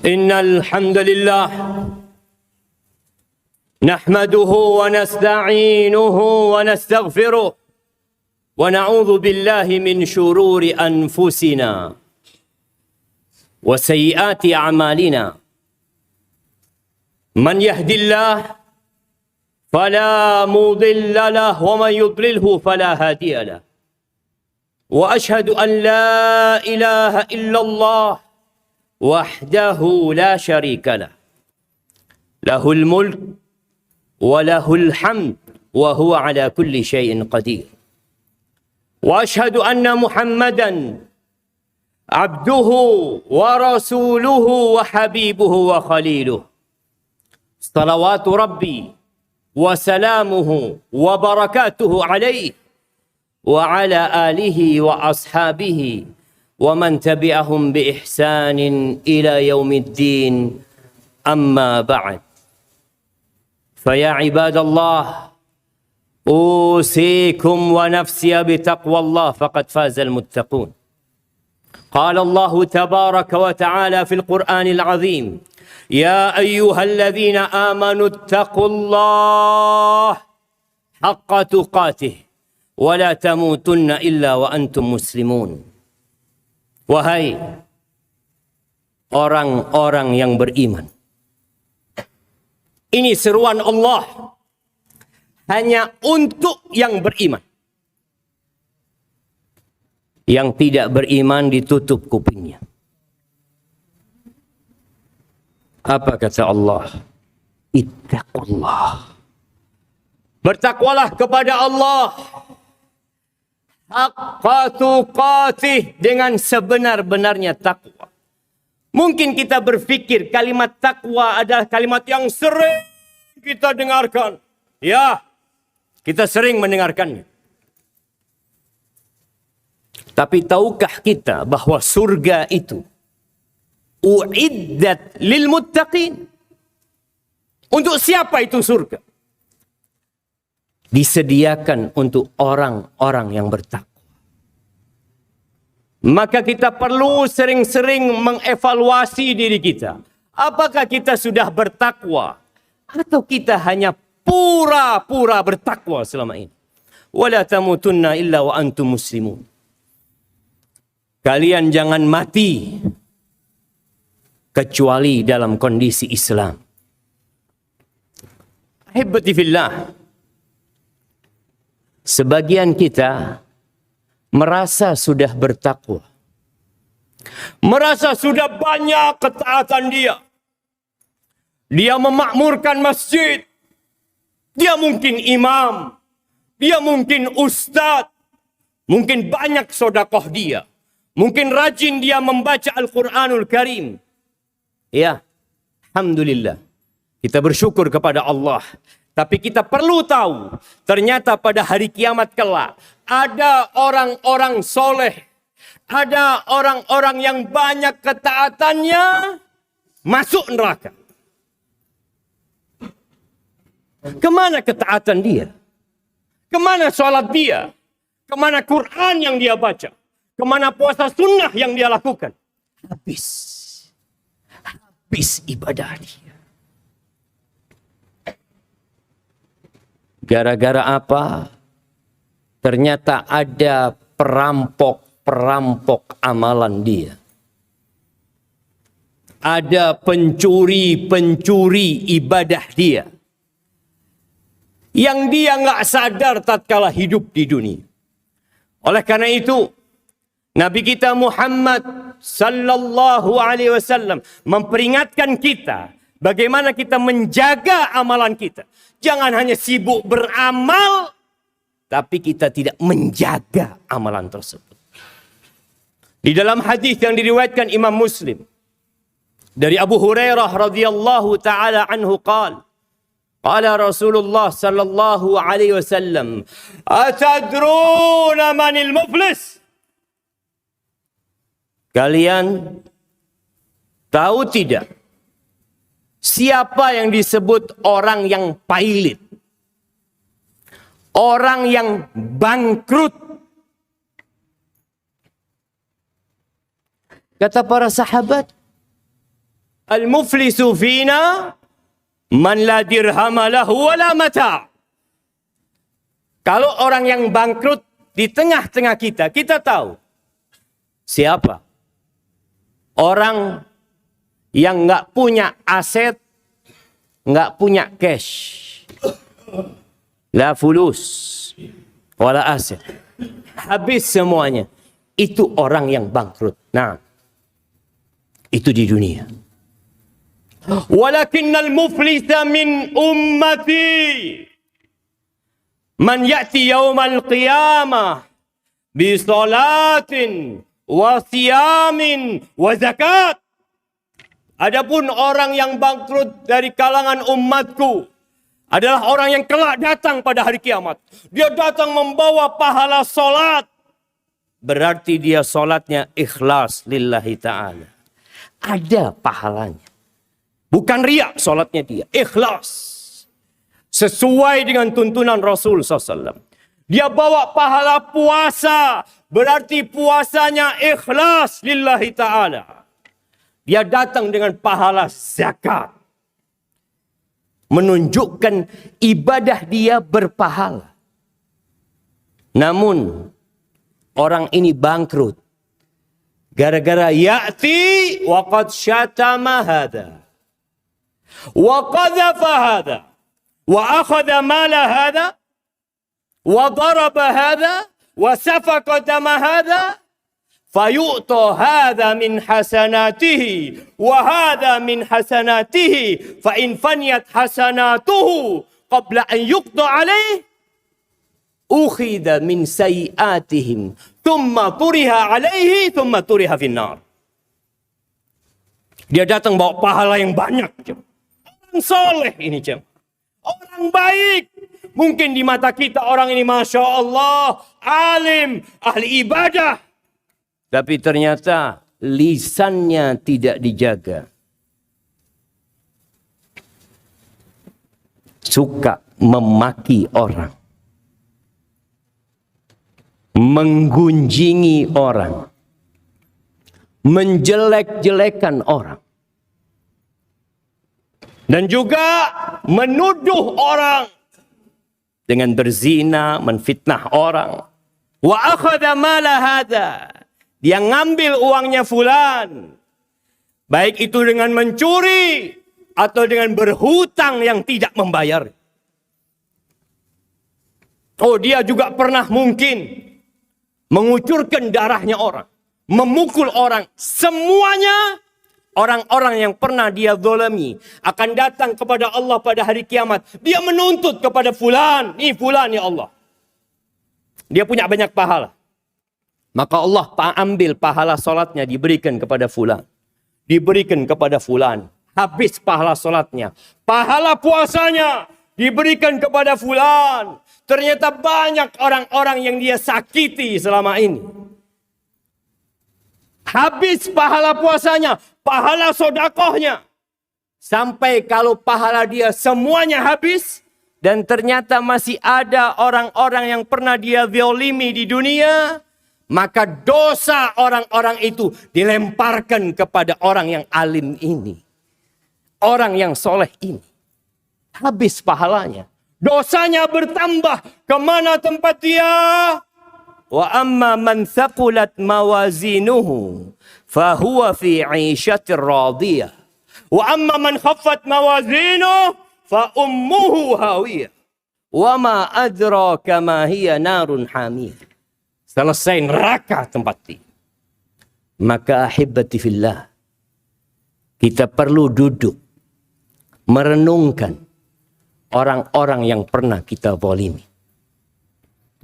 إن الحمد لله نحمده ونستعينه ونستغفره ونعوذ بالله من شرور أنفسنا وسيئات أعمالنا من يهد الله فلا مضل له ومن يضلله فلا هادي له وأشهد أن لا إله إلا الله وحده لا شريك له له الملك وله الحمد وهو على كل شيء قدير وأشهد أن محمدا عبده ورسوله وحبيبه وخليله صلوات ربي وسلامه وبركاته عليه وعلى آله وأصحابه ومن تبعهم بإحسان إلى يوم الدين أما بعد فيا عباد الله أوصيكم ونفسي بتقوى الله فقد فاز المتقون قال الله تبارك وتعالى في القرآن العظيم يا أيها الذين آمنوا اتقوا الله حق تقاته ولا تموتن إلا وأنتم مسلمون. Wahai orang-orang yang beriman, ini seruan Allah hanya untuk yang beriman. Yang tidak beriman ditutup kupingnya. Apa kata Allah? Ittaqullah. Bertakwalah kepada Allah haqqa tuqatih, dengan sebenar-benarnya takwa. Mungkin kita berpikir kalimat takwa adalah kalimat yang sering kita dengarkan. Ya, kita sering mendengarkannya. Tapi tahukah kita bahwa surga itu uiddat lil muttaqin? Untuk siapa itu surga? Disediakan untuk orang-orang yang bertakwa. Maka kita perlu sering-sering mengevaluasi diri kita. Apakah kita sudah bertakwa atau kita hanya pura-pura bertakwa selama ini? Wala tamutunna illa wa antum muslimun. Kalian jangan mati kecuali dalam kondisi Islam. Ahibati fillah. Sebagian kita merasa sudah bertakwa. Merasa sudah banyak ketaatan dia. Dia memakmurkan masjid. Dia mungkin imam. Dia mungkin ustadz. Mungkin banyak sedekah dia. Mungkin rajin dia membaca Al-Quranul Karim. Ya, alhamdulillah. Kita bersyukur kepada Allah. Tapi kita perlu tahu, ternyata pada hari kiamat kelak, ada orang-orang soleh, ada orang-orang yang banyak ketaatannya, masuk neraka. Kemana ketaatan dia? Kemana sholat dia? Kemana Quran yang dia baca? Kemana puasa sunnah yang dia lakukan? Habis ibadah dia. Gara-gara apa? Ternyata ada perampok-perampok amalan dia. Ada pencuri-pencuri ibadah dia. Yang dia nggak sadar tatkala hidup di dunia. Oleh karena itu, Nabi kita Muhammad sallallahu alaihi wasallam memperingatkan kita bagaimana kita menjaga amalan kita. Jangan hanya sibuk beramal, tapi kita tidak menjaga amalan tersebut. Di dalam hadis yang diriwayatkan Imam Muslim dari Abu Hurairah radhiyallahu taala anhu qala Rasulullah sallallahu alaihi wasallam, "Atadruna manil muflis?" Kalian tahu tidak siapa yang disebut orang yang pailit? Orang yang bangkrut. Kata para sahabat, Al-muflisu fina man la dirhama lahu wala mata'. Kalau orang yang bangkrut di tengah-tengah kita, kita tahu siapa? Orang yang nggak punya aset, nggak punya cash. La fulus, wala aset. Habis semuanya. Itu orang yang bangkrut. Nah, itu di dunia. Walakinnal muflisa min ummati man ya'ti yawmal qiyamah bi salatin wa siyamin wa zakat. Adapun orang yang bangkrut dari kalangan umatku adalah orang yang kelak datang pada hari kiamat. Dia datang membawa pahala solat. Berarti dia solatnya ikhlas lillahi ta'ala. Ada pahalanya. Bukan riak solatnya dia. Ikhlas. Sesuai dengan tuntunan Rasul SAW. Dia bawa pahala puasa. Berarti puasanya ikhlas lillahi ta'ala. Dia datang dengan pahala zakat. Menunjukkan ibadah dia berpahala. Namun, orang ini bangkrut. Gara-gara ya'ti wa qad syatama hadha. Wa qadhafa hadha. وأخذ مال هذا وضرب هذا وسفك دم هذا فيؤتى هذا من حسناته وهذا من حسناته فإن فنيت حسناته قبل أن يقضى عليه أخذ من سيئاتهم ثم طرح عليه ثم طرح في النار. Dia datang bawa pahala yang banyak. Orang soleh ini jemaah. Orang baik. Mungkin di mata kita orang ini Masya Allah. Alim. Ahli ibadah. Tapi ternyata lisannya tidak dijaga. Suka memaki orang. Menggunjingi orang. Menjelek-jelekan orang. Dan juga menuduh orang dengan berzina, menfitnah orang. Wa akhadha mala hadha. Dia ngambil uangnya fulan. Baik itu dengan mencuri atau dengan berhutang yang tidak membayar. Oh, dia juga pernah mungkin mengucurkan darahnya orang, memukul orang. Semuanya orang-orang yang pernah dia zalimi akan datang kepada Allah pada hari kiamat. Dia menuntut kepada fulan. Ini fulan ya Allah. Dia punya banyak pahala. Maka Allah ambil pahala solatnya diberikan kepada fulan. Diberikan kepada fulan. Habis pahala solatnya. Pahala puasanya diberikan kepada fulan. Ternyata banyak orang-orang yang dia sakiti selama ini. Habis pahala puasanya, pahala sodakohnya. Sampai kalau pahala dia semuanya habis. Dan ternyata masih ada orang-orang yang pernah dia zalimi di dunia. Maka dosa orang-orang itu dilemparkan kepada orang yang alim ini. Orang yang soleh ini. Habis pahalanya. Dosanya bertambah. Kemana tempat dia? Wa amma man thaqulat mawazinuhu fahuwa fi 'ishatir radiyah. Wa amma man khaffat mawazinuhu fa ummuhu hawiyah. Wa ma adraka ma hiya narun hamiyah. Selesai neraka tempat dia. Maka ahibati fillah, kita perlu duduk merenungkan orang-orang yang pernah kita zalimi.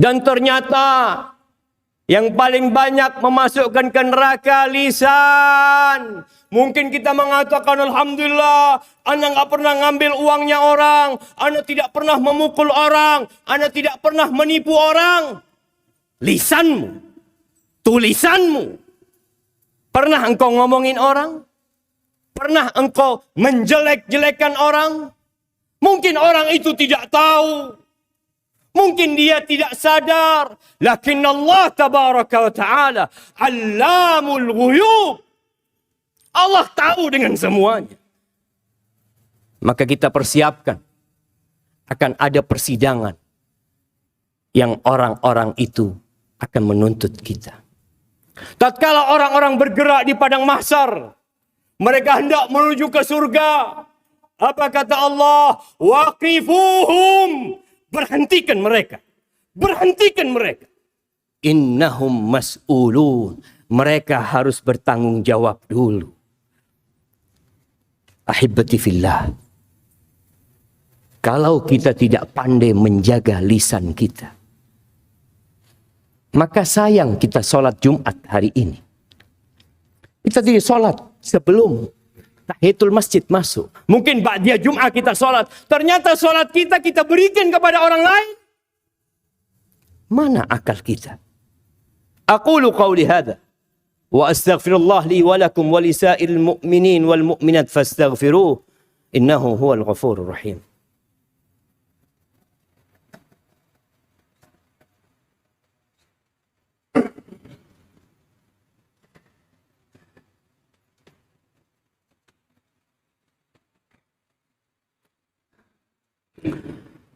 Dan ternyata yang paling banyak memasukkan ke neraka lisan. Mungkin kita mengatakan Alhamdulillah, Anda nggak pernah ngambil uangnya orang. Anda tidak pernah memukul orang. Anda tidak pernah menipu orang. Lisanmu, tulisanmu. Pernah engkau ngomongin orang? Pernah engkau menjelek-jelekan orang? Mungkin orang itu tidak tahu. Mungkin dia tidak sadar. Lakin Allah tabaraka wa ta'ala Allamul ghuyub. Allah tahu dengan semuanya. Maka kita persiapkan akan ada persidangan yang orang-orang itu akan menuntut kita. Tatkala orang-orang bergerak di padang mahsyar, mereka hendak menuju ke surga. Apa kata Allah? Waqifuhum. Berhentikan mereka. Berhentikan mereka. Innahum mas'ulun. Mereka harus bertanggung jawab dulu. Ahibati fillah. Kalau kita tidak pandai menjaga lisan kita, maka sayang kita sholat Jumat hari ini. Kita tidak sholat sebelum tahiyatul masjid masuk. Mungkin ba'diyah Jumat kita sholat. Ternyata sholat kita berikan kepada orang lain. Mana akal kita? Aqulu qawli hadha. Wa astaghfirullah li wa lakum wa lisa'il mu'minin wal mu'minat fastaghfiruh. Innahu huwal ghafurur rahim.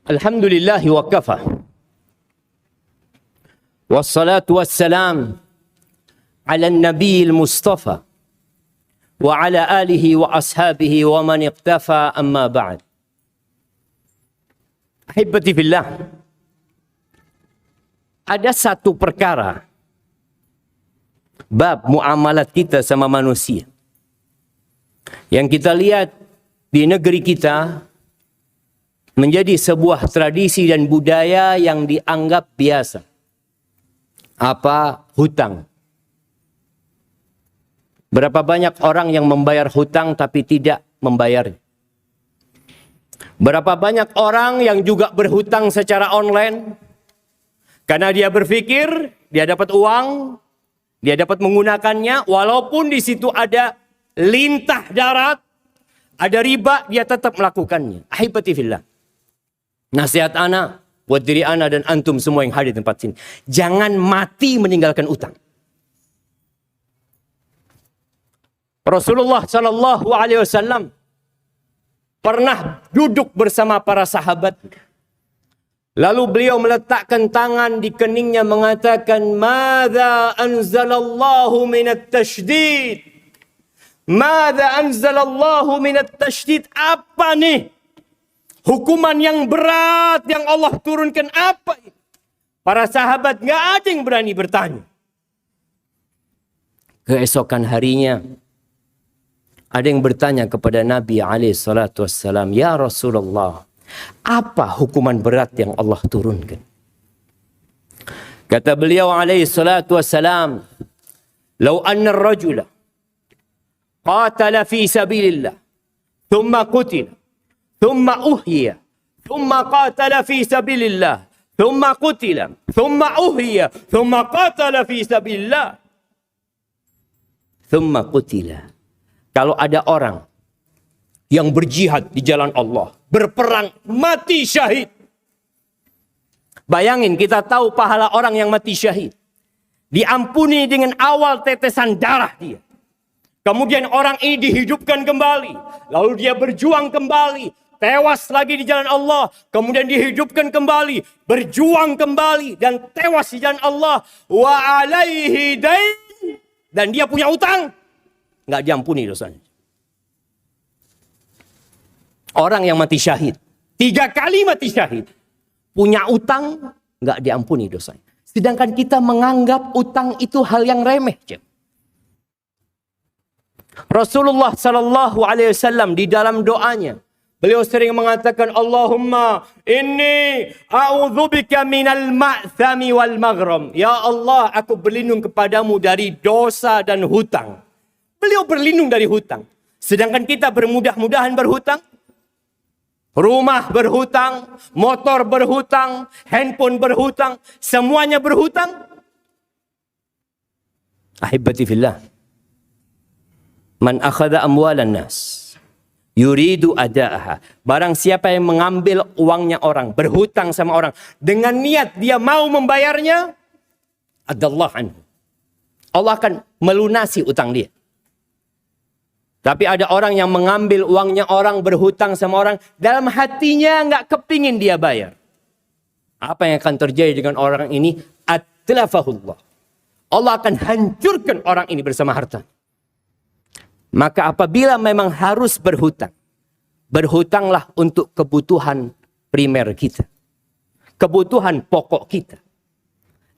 Alhamdulillahi wa kafa. Wassalatu wassalam ala nabiyil mustafa wa ala alihi wa ashabihi wa man iqtafa amma ba'd. Ahibati fillah. Ada satu perkara bab muamalat kita sama manusia yang kita lihat di negeri kita menjadi sebuah tradisi dan budaya yang dianggap biasa. Apa? Hutang. Berapa banyak orang yang membayar hutang tapi tidak membayarnya? Berapa banyak orang yang juga berhutang secara online? Karena dia berpikir, dia dapat uang, dia dapat menggunakannya, walaupun di situ ada lintah darat, ada riba, dia tetap melakukannya. Ahibati fillah. Nasihat ana buat diri ana dan antum semua yang hadir di tempat sini. Jangan mati meninggalkan utang. Rasulullah sallallahu alaihi wasallam pernah duduk bersama para sahabat. Lalu beliau meletakkan tangan di keningnya mengatakan, "Madza anzalallahu minat tasydid?" Madza anzalallahu minat tasydid? Apa nih hukuman yang berat yang Allah turunkan, apa? Para sahabat nggak ada yang berani bertanya. Keesokan harinya ada yang bertanya kepada Nabi SAW, "Ya Rasulullah, apa hukuman berat yang Allah turunkan?" Kata beliau SAW, "Lau anna ar-rajula qatala fi sabilillah, thumma qutila, ثم أحيي ثم قاتل في سبيل الله ثم قتل ثم أحيي ثم قاتل في سبيل الله ثم قتل." Kalau ada orang yang berjihad di jalan Allah, berperang, mati syahid. Bayangin, kita tahu pahala orang yang mati syahid. Diampuni dengan awal tetesan darah dia. Kemudian orang ini dihidupkan kembali. Lalu dia berjuang kembali. Tewas lagi di jalan Allah. Kemudian dihidupkan kembali. Berjuang kembali. Dan tewas di jalan Allah. Wa alaihi dain. Dan dia punya utang. Nggak diampuni dosanya. Orang yang mati syahid. 3 kali mati syahid. Punya utang. Nggak diampuni dosanya. Sedangkan kita menganggap utang itu hal yang remeh. Rasulullah sallallahu alaihi wasallam di dalam doanya, beliau sering mengatakan, "Allahumma inni a'udzubika minal ma'thami wal maghram." Ya Allah, aku berlindung kepadamu dari dosa dan hutang. Beliau berlindung dari hutang. Sedangkan kita bermudah-mudahan berhutang. Rumah berhutang, motor berhutang, handphone berhutang, semuanya berhutang. Ahibati fillah. Man akhadha amwalan nas yuridu ada'aha. Barang siapa yang mengambil uangnya orang, berhutang sama orang dengan niat dia mau membayarnya, adallah anhu. Allah akan melunasi utang dia. Tapi ada orang yang mengambil uangnya orang, berhutang sama orang, dalam hatinya nggak kepingin dia bayar. Apa yang akan terjadi dengan orang ini? Atlafahullah. Allah akan hancurkan orang ini bersama harta. Maka apabila memang harus berhutang, berhutanglah untuk kebutuhan primer kita. Kebutuhan pokok kita.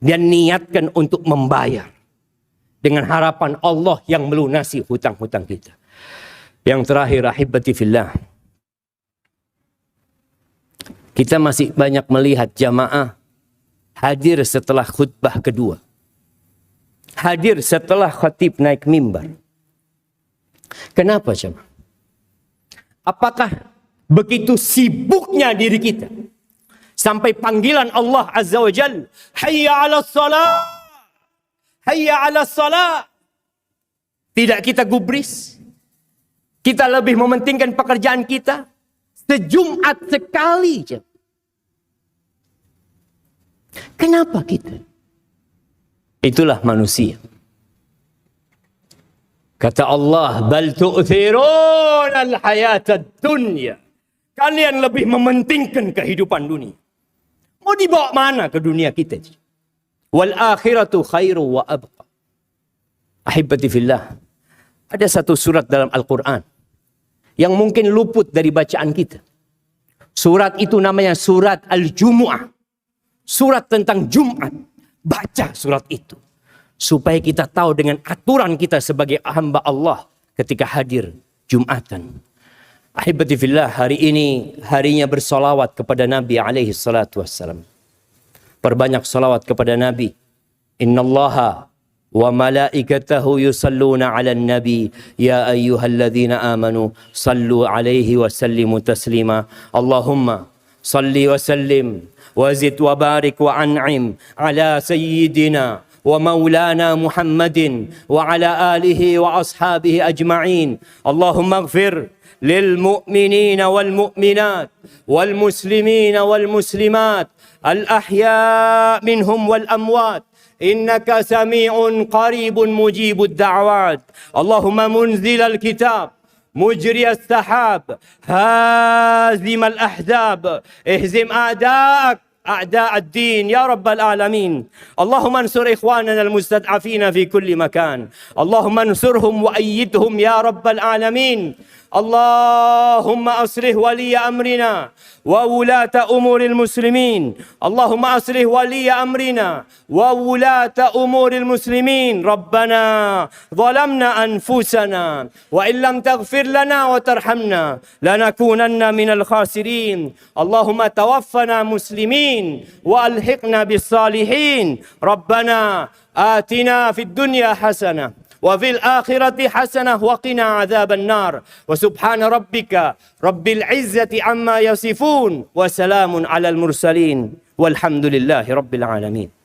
Dan niatkan untuk membayar. Dengan harapan Allah yang melunasi hutang-hutang kita. Yang terakhir, ahibati fillah. Kita masih banyak melihat jamaah hadir setelah khutbah kedua. Hadir setelah khatib naik mimbar. Kenapa jemaah? Apakah begitu sibuknya diri kita sampai panggilan Allah Azza wa Jalla, hayya 'alas shalah, hayya 'alas shalah, tidak kita gubris? Kita lebih mementingkan pekerjaan kita sejumat sekali. Kenapa kita? Itulah manusia. Kata Allah, bal tu'thirun al-hayatad dunya. Kalian lebih mementingkan kehidupan dunia. Mau dibawa mana ke dunia kita? Wal akhiratu khairu wa abqa. Ahibati fillah. Ada satu surat dalam Al-Quran yang mungkin luput dari bacaan kita. Surat itu namanya surat Al-Jumu'ah. Surat tentang Jumat. Baca surat itu. Supaya kita tahu dengan aturan kita sebagai hamba Allah ketika hadir Jumatan. Ahibati fillah, hari ini harinya bersolawat kepada Nabi alaihi salatu wassalam. Perbanyak solawat kepada Nabi. Innallaha wa malaikatahu yusalluna ala nabi ya ayyuhalladzina amanu sallu alaihi wa sallimu taslima. Allahumma salli wa sallim wa zid wa barik wa an'im ala sayyidina ومولانا محمد وعلى آله وأصحابه أجمعين اللهم اغفر للمؤمنين والمؤمنات والمسلمين والمسلمات الأحياء منهم والأموات إنك سميع قريب مجيب الدعوات اللهم منزل الكتاب مجري السحاب هازم الأحزاب اهزم أعداءك أعداء الدين يا رب العالمين اللهم انصر إخواننا المستضعفين في كل مكان اللهم انصرهم وأيدهم يا رب العالمين اللهم أصلح ولي أمرنا وولاة أمور المسلمين اللهم أصلح ولي أمرنا وولاة أمور المسلمين ربنا ظلمنا أنفسنا وإن لم تغفر لنا وترحمنا لنكونن من الخاسرين اللهم توفنا مسلمين وألحقنا بالصالحين ربنا آتنا في الدنيا حسنة وفي الآخرة حسنة وقنا عذاب النار وسبحان ربك رب العزة عما يصفون وسلام على المرسلين والحمد لله رب العالمين.